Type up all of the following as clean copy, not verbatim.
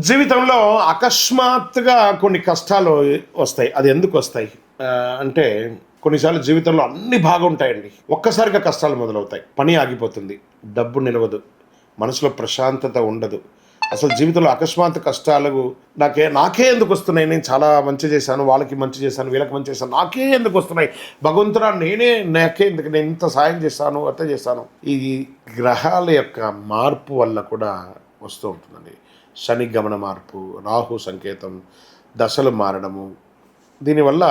జీవితంలో అకస్మాత్తుగా కొన్ని కష్టాలు వస్తాయి. అది ఎందుకు వస్తాయి అంటే కొన్నిసార్లు జీవితంలో అన్నీ బాగుంటాయండి. ఒక్కసారిగా కష్టాలు మొదలవుతాయి. పని ఆగిపోతుంది, డబ్బు నిలవదు, మనసులో ప్రశాంతత ఉండదు. అసలు జీవితంలో అకస్మాత్తు కష్టాలు నాకే ఎందుకు వస్తున్నాయి? నేను చాలా మంచి చేశాను, వాళ్ళకి మంచి చేశాను, వీళ్ళకి మంచి చేశాను, నాకే ఎందుకు వస్తున్నాయి? భగవంతుడా నాకే ఎందుకు, నేను ఇంత సాయం చేశాను, అట్లా చేశాను. ఈ గ్రహాల యొక్క మార్పు వల్ల కూడా వస్తూ ఉంటుందండి. శని గమన మార్పు, రాహు సంకేతం, దశలు మారడము, దీనివల్ల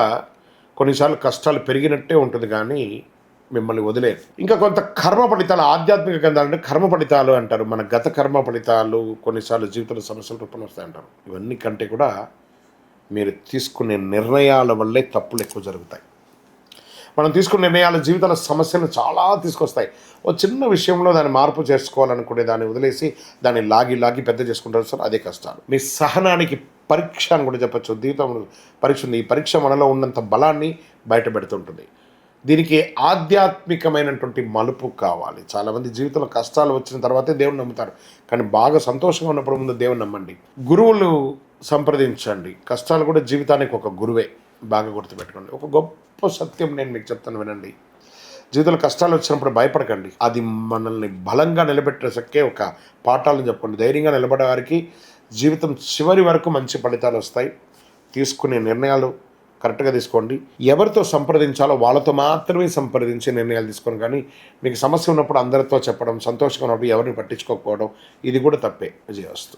కొన్నిసార్లు కష్టాలు పెరిగినట్టే ఉంటుంది కానీ మిమ్మల్ని వదిలేరు. ఇంకా కొంత కర్మ ఫలితాలు, ఆధ్యాత్మిక గ్రంథాలంటే కర్మ ఫలితాలు అంటారు. మన గత కర్మ ఫలితాలు కొన్నిసార్లు జీవితంలో సమస్యల రూపంలో వస్తాయంటారు. ఇవన్నీ కంటే కూడా మీరు తీసుకునే నిర్ణయాల వల్లే తప్పులు ఎక్కువ జరుగుతాయి. మనం తీసుకునే నిర్ణయాలు జీవితాల సమస్యలను చాలా తీసుకొస్తాయి. ఓ చిన్న విషయంలో దాన్ని మార్పు చేసుకోవాలనుకునే దాన్ని వదిలేసి దాన్ని లాగి పెద్ద చేసుకుంటారు సార్, అదే కష్టాలు. మీ సహనానికి పరీక్ష అని కూడా చెప్పచ్చు. జీవితంలో పరీక్ష ఉంది. ఈ పరీక్ష మనలో ఉన్నంత బలాన్ని బయట పెడుతుంటుంది. దీనికి ఆధ్యాత్మికమైనటువంటి మలుపు కావాలి. చాలామంది జీవితంలో కష్టాలు వచ్చిన తర్వాతే దేవుని నమ్ముతారు, కానీ బాగా సంతోషంగా ఉన్నప్పుడు ముందు దేవుని నమ్మండి. గురువులు సంప్రదించండి. కష్టాలు కూడా జీవితానికి ఒక గురువే, బాగా గుర్తుపెట్టుకోండి. ఒక గొప్ప సత్యం నేను మీకు చెప్తాను, వినండి. జీవితంలో కష్టాలు వచ్చినప్పుడు భయపడకండి. అది మనల్ని బలంగా నిలబెట్టేసరికి ఒక పాఠాలను చెప్పండి. ధైర్యంగా నిలబడే వారికి జీవితం చివరి వరకు మంచి ఫలితాలు వస్తాయి. తీసుకునే నిర్ణయాలు కరెక్ట్గా తీసుకోండి. ఎవరితో సంప్రదించాలో వాళ్ళతో మాత్రమే సంప్రదించి నిర్ణయాలు తీసుకోండి. కానీ మీకు సమస్య ఉన్నప్పుడు అందరితో చెప్పడం, సంతోషంగా ఉన్నప్పుడు ఎవరిని పట్టించుకోకపోవడం, ఇది కూడా తప్పే. విజయవస్తు.